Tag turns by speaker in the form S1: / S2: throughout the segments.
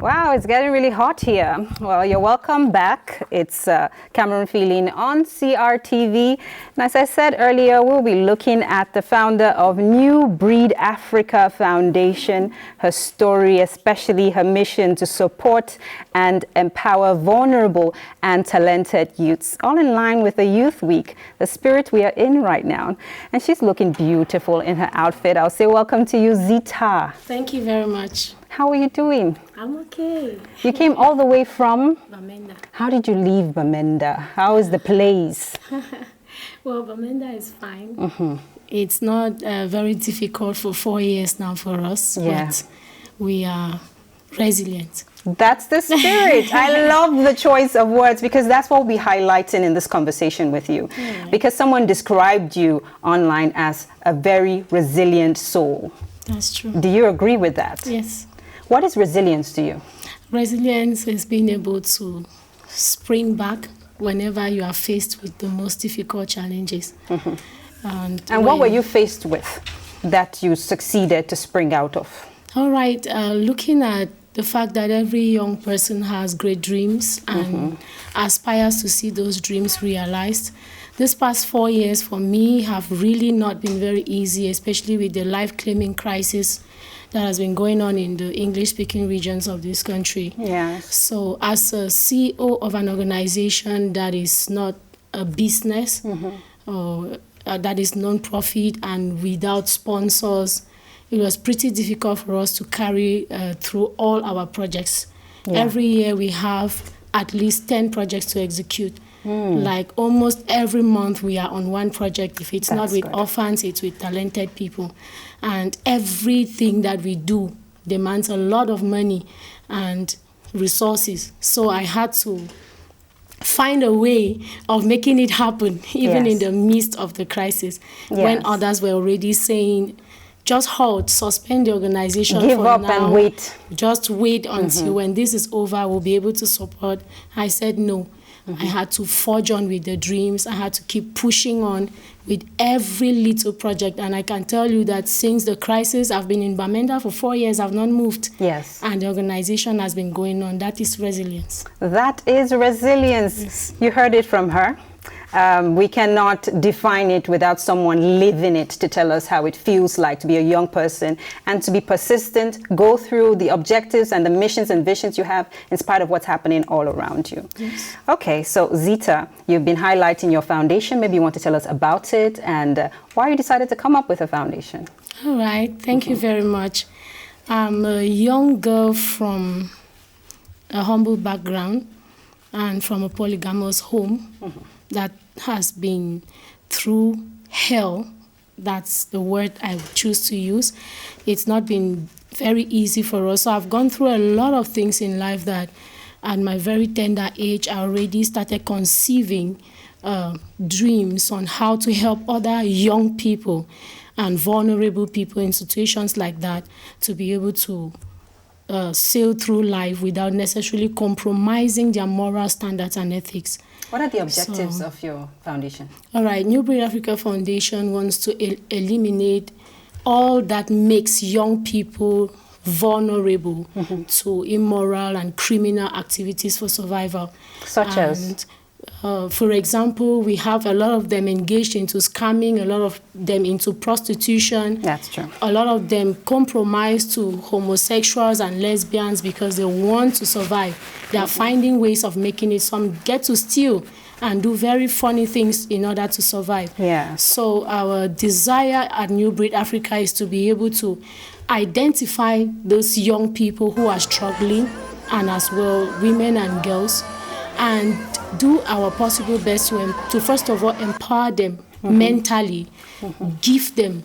S1: Wow, it's getting really hot here. Well, you're welcome back. It's Cameroon Feeling on CRTV. And as I said earlier, we'll be looking at the founder of New Breed Africa Foundation, her story, especially her mission to support and empower vulnerable and talented youths, all in line with the Youth Week, the spirit we are in right now. And she's looking beautiful in her outfit. I'll say welcome to you, Zita.
S2: Thank you very much.
S1: How are you doing?
S2: I'm okay.
S1: You came all the way from?
S2: Bamenda.
S1: How did you leave Bamenda? How is the place?
S2: Well, Bamenda is fine. Mm-hmm. It's not very difficult for 4 years now for us, but we are resilient.
S1: That's the spirit. I love the choice of words because that's what we'll be highlighting in this conversation with you. Because someone described you online as a very resilient soul.
S2: That's true.
S1: Do you agree with that?
S2: Yes.
S1: What is resilience to you?
S2: Resilience is being able to spring back whenever you are faced with the most difficult challenges. Mm-hmm. And
S1: what were you faced with that you succeeded to spring out of?
S2: All right. Looking at the fact that every young person has great dreams and aspires to see those dreams realized. This past 4 years for me have really not been very easy, especially with the life-claiming crisis that has been going on in the English-speaking regions of this country.
S1: Yes.
S2: So as a CEO of an organization that is not a business, or that is non-profit and without sponsors, it was pretty difficult for us to carry through all our projects. Every year we have at least 10 projects to execute. Like almost every month we are on one project. If it's not with orphans, it's with talented people. And everything that we do demands a lot of money and resources. So I had to find a way of making it happen, even in the midst of the crisis, when others were already saying, just halt, suspend the organization
S1: Give
S2: for
S1: up
S2: now.
S1: And wait.
S2: Just wait until when this is over, we'll be able to support. I said no. I had to forge on with the dreams. I had to keep pushing on with every little project. And I can tell you that since the crisis, I've been in Bamenda for 4 years. I've not moved.
S1: Yes.
S2: And the organization has been going on. That is resilience.
S1: That is resilience.
S2: Yes.
S1: You heard it from her. We cannot define it without someone living it to tell us how it feels like to be a young person and to be persistent, go through the objectives and the missions and visions you have in spite of what's happening all around you.
S2: Yes.
S1: Okay, so Zita, you've been highlighting your foundation. Maybe you want to tell us about it and why you decided to come up with a foundation.
S2: All right, thank you very much. I'm a young girl from a humble background and from a polygamous home. That has been through hell. That's the word I choose to use. It's not been very easy for us. So I've gone through a lot of things in life that at my very tender age, I already started conceiving dreams on how to help other young people and vulnerable people in situations like that to be able to sail through life without necessarily compromising their moral standards and ethics.
S1: What are the objectives of your foundation? All
S2: right, New Breed Africa Foundation wants to eliminate all that makes young people vulnerable to immoral and criminal activities for survival.
S1: Such as?
S2: For example, we have a lot of them engaged into scamming, a lot of them into prostitution.
S1: That's true.
S2: A lot of them compromise to homosexuals and lesbians because they want to survive. They are finding ways of making it. Some get to steal and do very funny things in order to survive.
S1: Yeah.
S2: So our desire at New Breed Africa is to be able to identify those young people who are struggling, and as well women and girls, and do our possible best to first of all empower them mentally, give them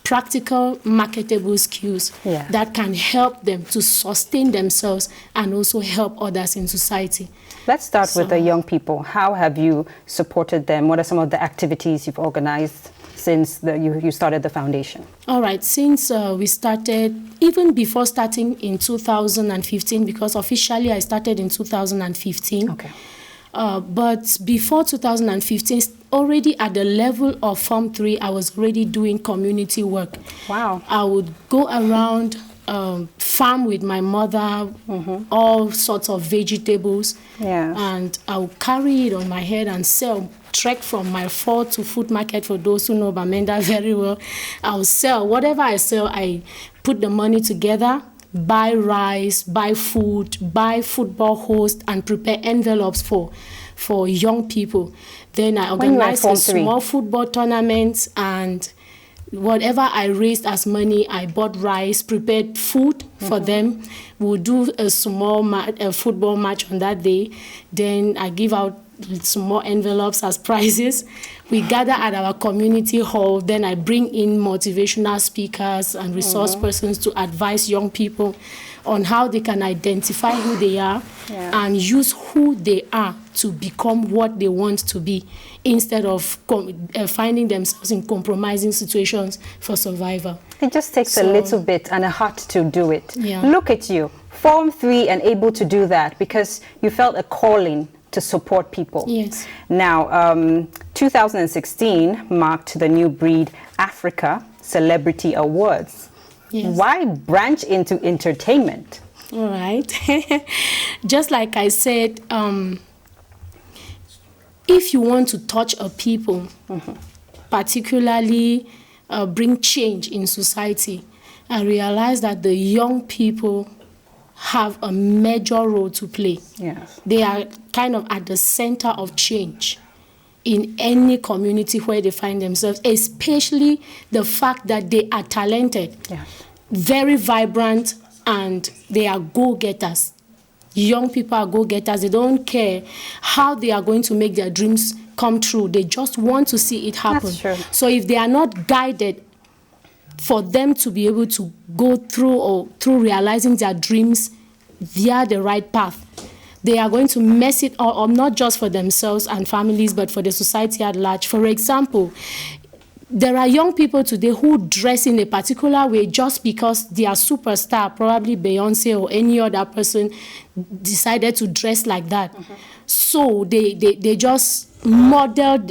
S2: practical, marketable skills that can help them to sustain themselves and also help others in society.
S1: Let's start with the young people. How have you supported them? What are some of the activities you've organized since you started the foundation?
S2: All right, since we started, even before starting in 2015, because officially I started in 2015.
S1: Okay.
S2: But before 2015, already at the level of Form 3, I was already doing community work.
S1: Wow.
S2: I would go around farm with my mother, all sorts of vegetables.
S1: Yes.
S2: And I'll carry it on my head and sell. Trek from my fort to food market, for those who know Bamenda very well. I'll sell. Whatever I sell, I put the money together, buy rice, buy food, buy football host, and prepare envelopes for young people. Then I organize a small football tournament, and whatever I raised as money, I bought rice, prepared food for them. We'll do a small football match on that day. Then I give out some more envelopes as prizes. We gather at our community hall. Then I bring in motivational speakers and resource persons to advise young people on how they can identify who they are and use who they are to become what they want to be, instead of finding themselves in compromising situations for survival.
S1: It just takes a little bit and a heart to do it.
S2: Yeah.
S1: Look at you, Form 3 and able to do that because you felt a calling to support people.
S2: Yes.
S1: Now, 2016 marked the New Breed Africa Celebrity Awards.
S2: Yes.
S1: Why branch into entertainment?
S2: All right. Just like I said, if you want to touch a people, particularly bring change in society, I realize that the young people have a major role to play.
S1: Yes.
S2: They are kind of at the center of change in any community where they find themselves, especially the fact that they are talented, very vibrant, and they are go-getters. Young people are go-getters. They don't care how they are going to make their dreams come true. They just want to see it happen.
S1: That's true.
S2: So if they are not guided for them to be able to go through realizing their dreams via the right path, they are going to mess it up, not just for themselves and families, but for the society at large. For example, there are young people today who dress in a particular way just because their superstar, probably Beyonce or any other person, decided to dress like that. So they just modeled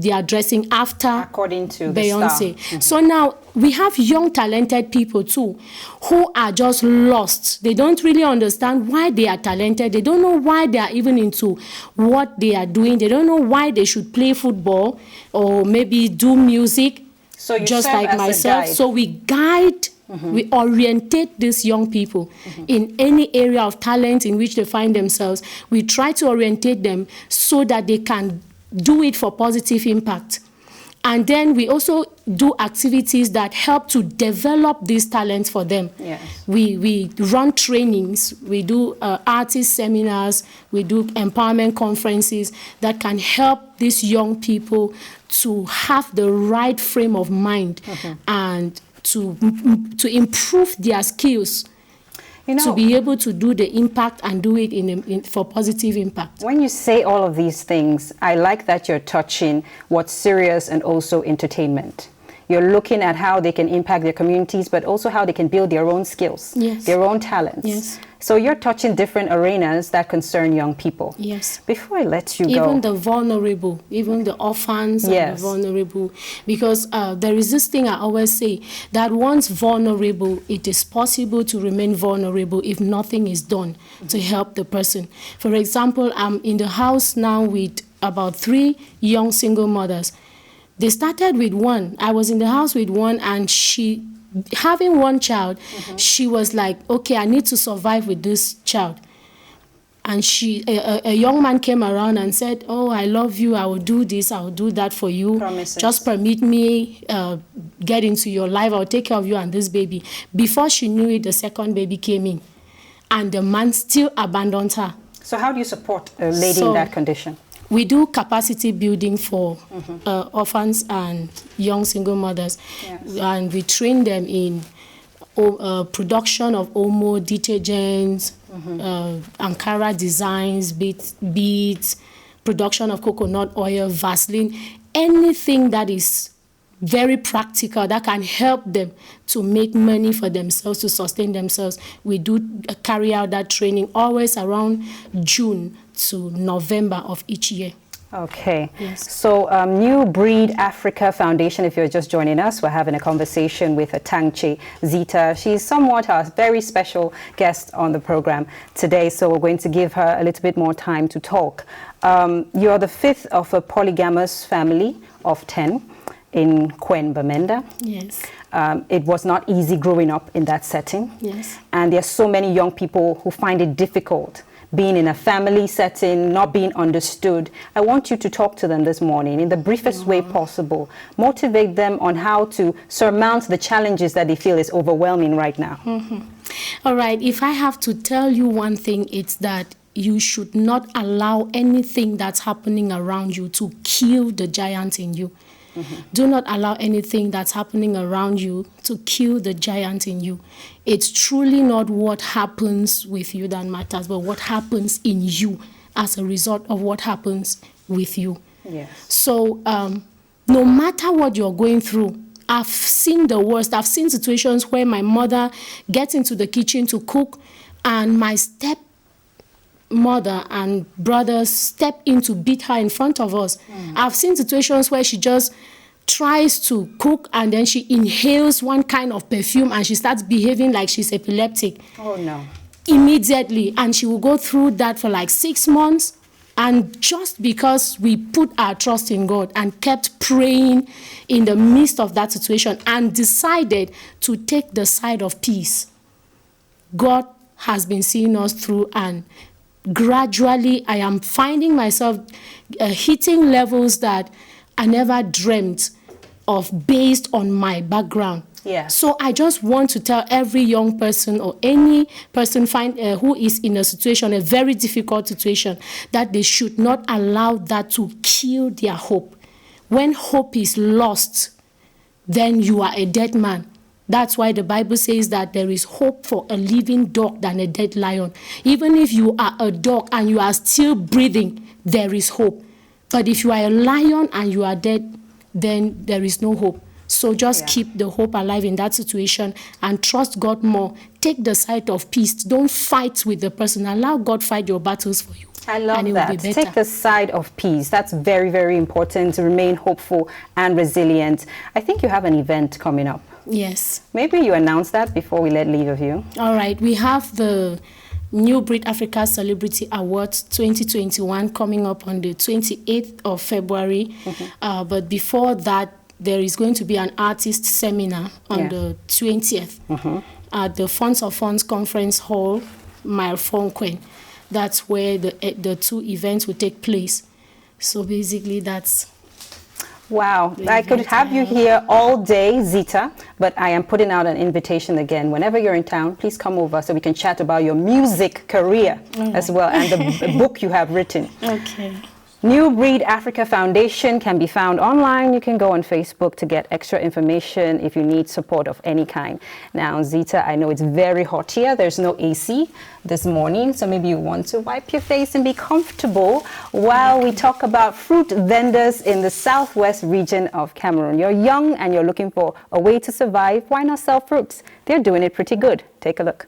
S2: their dressing after
S1: according to
S2: Beyonce.
S1: The star.
S2: So now we have young talented people too who are just lost. They don't really understand why they are talented. They don't know why they are even into what they are doing. They don't know why they should play football or maybe do music.
S1: So you
S2: just
S1: serve
S2: like
S1: as a
S2: myself.
S1: guide.
S2: So we guide, we orientate these young people in any area of talent in which they find themselves. We try to orientate them so that they can do it for positive impact. And then we also do activities that help to develop these talents for them.
S1: Yes.
S2: We run trainings, we do artist seminars, we do empowerment conferences that can help these young people to have the right frame of mind and to improve their skills, to be able to do the impact and do it for positive impact.
S1: When you say all of these things, I like that you're touching what's serious and also entertainment. You're looking at how they can impact their communities, but also how they can build their own skills, their own talents.
S2: Yes.
S1: So you're touching different arenas that concern young people.
S2: Yes.
S1: Before I let you go.
S2: Even the vulnerable, even the orphans and the vulnerable. Because there is this thing I always say, that once vulnerable, it is possible to remain vulnerable if nothing is done to help the person. For example, I'm in the house now with about 3 young single mothers. They started with one. I was in the house with one, and she, having one child, she was like, okay, I need to survive with this child. And a young man came around and said, oh, I love you, I will do this, I will do that for you.
S1: Promises.
S2: Just permit me get into your life, I'll take care of you and this baby. Before she knew it, the second baby came in. And the man still abandoned her.
S1: So how do you support a lady in that condition?
S2: We do capacity building for orphans and young single mothers.
S1: Yes.
S2: And we train them in production of Omo detergents, Ankara designs, beads, production of coconut oil, Vaseline, anything that is very practical that can help them to make money for themselves, to sustain themselves. We do carry out that training always around June to November of each year.
S1: Okay.
S2: Yes.
S1: So New Breed Africa Foundation, if you're just joining us, we're having a conversation with Tangche Zita. She's somewhat a very special guest on the program today, so we're going to give her a little bit more time to talk. You're the fifth of a polygamous family of 10 in Kwen Bamenda.
S2: Yes.
S1: It was not easy growing up in that setting.
S2: Yes.
S1: And there are so many young people who find it difficult being in a family setting, not being understood. I want you to talk to them this morning in the briefest way possible. Motivate them on how to surmount the challenges that they feel is overwhelming right now.
S2: All right. If I have to tell you one thing, it's that you should not allow anything that's happening around you to kill the giant in you. Do not allow anything that's happening around you to kill the giant in you. It's truly not what happens with you that matters, but what happens in you as a result of what happens with you.
S1: Yes.
S2: So no matter what you're going through, I've seen the worst. I've seen situations where my mother gets into the kitchen to cook and my stepmother and brothers step in to beat her in front of us. I've seen situations where she just tries to cook and then she inhales one kind of perfume and she starts behaving like she's epileptic.
S1: Oh no.
S2: Immediately, and she will go through that for like 6 months. And just because we put our trust in God and kept praying in the midst of that situation and decided to take the side of peace, God has been seeing us through, and gradually I am finding myself hitting levels that I never dreamt of based on my background.
S1: Yeah.
S2: So I just want to tell every young person or any person who is in a situation, a very difficult situation, that they should not allow that to kill their hope. When hope is lost, then you are a dead man. That's why the Bible says that there is hope for a living dog than a dead lion. Even if you are a dog and you are still breathing, there is hope. But if you are a lion and you are dead, then there is no hope. So just keep the hope alive in that situation and trust God more. Take the side of peace. Don't fight with the person. Allow God fight your battles for you.
S1: I love that. Take the side of peace. That's very, very important to remain hopeful and resilient. I think you have an event coming up.
S2: Yes.
S1: Maybe you announce that before we let leave of you.
S2: All right. We have the New Breed Africa Celebrity Awards 2021 coming up on the 28th of February. But before that, there is going to be an artist seminar on the 20th at the Funds of Funds Conference Hall, Kwen. That's where the two events will take place. So basically, that's...
S1: Wow, I could have you here all day, Zita, but I am putting out an invitation again. Whenever you're in town, please come over so we can chat about your music career as well and the book you have written.
S2: Okay.
S1: New Breed Africa Foundation can be found online. You can go on Facebook to get extra information if you need support of any kind. Now, Zita, I know it's very hot here. There's no AC this morning, so maybe you want to wipe your face and be comfortable while we talk about fruit vendors in the southwest region of Cameroon. You're young and you're looking for a way to survive. Why not sell fruits? They're doing it pretty good. Take a look.